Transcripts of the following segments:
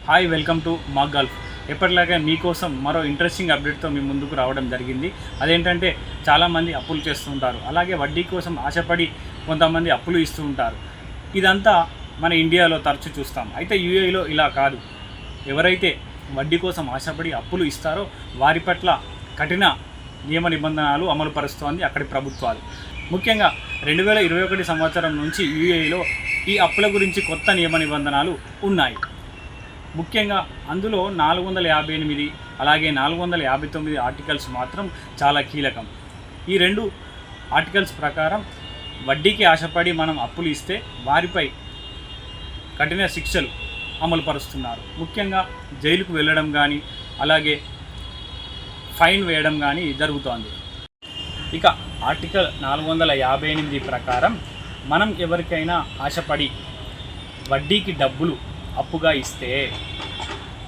Hi, welcome to మా Gulf. ఎప్పటిలాగా మీకోసం మరో ఇంట్రెస్టింగ్ అప్డేట్తో మీ ముందుకు రావడం జరిగింది. అదేంటంటే చాలామంది అప్పులు చేస్తూ ఉంటారు, అలాగే వడ్డీ కోసం ఆశపడి కొంతమంది అప్పులు ఇస్తూ ఉంటారు. ఇదంతా మన ఇండియాలో తరచూ చూస్తాం. అయితే యూఏఈలో ఇలా కాదు. ఎవరైతే వడ్డీ కోసం ఆశపడి అప్పులు ఇస్తారో వారి పట్ల కఠిన నియమ నిబంధనలు అమలు పరుస్తోంది అక్కడి ప్రభుత్వాలు. ముఖ్యంగా 2021 సంవత్సరం నుంచి యూఏఈలో ఈ అప్పుల గురించి కొత్త నియమ నిబంధనలు ఉన్నాయి. ముఖ్యంగా అందులో 458 అలాగే 459 ఆర్టికల్స్ మాత్రం చాలా కీలకం. ఈ రెండు ఆర్టికల్స్ ప్రకారం వడ్డీకి ఆశపడి మనం అప్పులు ఇస్తే వారిపై కఠిన శిక్షలు అమలు పరుస్తున్నారు. ముఖ్యంగా జైలుకు వెళ్ళడం కానీ అలాగే ఫైన్ వేయడం కానీ జరుగుతోంది. ఇక ఆర్టికల్ 458 ప్రకారం మనం ఎవరికైనా ఆశపడి వడ్డీకి డబ్బులు అప్పుగా ఇస్తే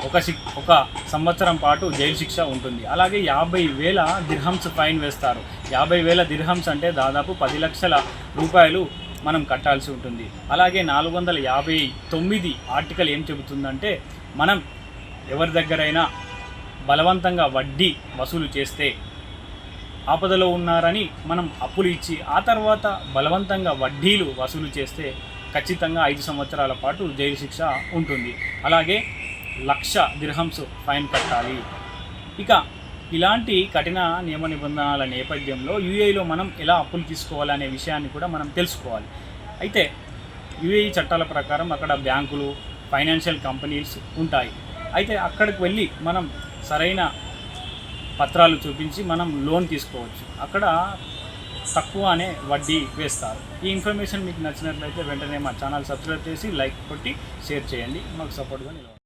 ఒక సంవత్సరం పాటు జైలు శిక్ష ఉంటుంది. అలాగే 50,000 దిర్హమ్స్ ఫైన్ వేస్తారు. 50,000 దిర్హమ్స్ అంటే దాదాపు 10 లక్షల రూపాయలు మనం కట్టాల్సి ఉంటుంది. అలాగే 459 ఆర్టికల్ ఏం చెబుతుందంటే మనం ఎవరి దగ్గరైనా బలవంతంగా వడ్డీ వసూలు చేస్తే, ఆపదలో ఉన్నారని మనం అప్పులు ఇచ్చి ఆ తర్వాత బలవంతంగా వడ్డీలు వసూలు చేస్తే ఖచ్చితంగా 5 సంవత్సరాల పాటు జైలు శిక్ష ఉంటుంది. అలాగే 1,00,000 దిర్హమ్స్ ఫైన్ కట్టాలి. ఇక ఇలాంటి కఠిన నియమ నిబంధనల నేపథ్యంలో యూఏఈలో మనం ఎలా అప్పులు తీసుకోవాలనే విషయాన్ని కూడా మనం తెలుసుకోవాలి. అయితే యూఏఈ చట్టాల ప్రకారం అక్కడ బ్యాంకులు, ఫైనాన్షియల్ కంపెనీస్ ఉంటాయి. అయితే అక్కడికి వెళ్ళి మనం సరైన పత్రాలు చూపించి మనం లోన్ తీసుకోవచ్చు. అక్కడ తక్కువనే వడ్డీ వేస్తారు. ఈ ఇన్ఫర్మేషన్ మీకు నచ్చినట్లయితే వెంటనే మా ఛానల్ సబ్స్క్రైబ్ చేసి లైక్ కొట్టి షేర్ చేయండి. మాకు సపోర్ట్గా నిలవండి.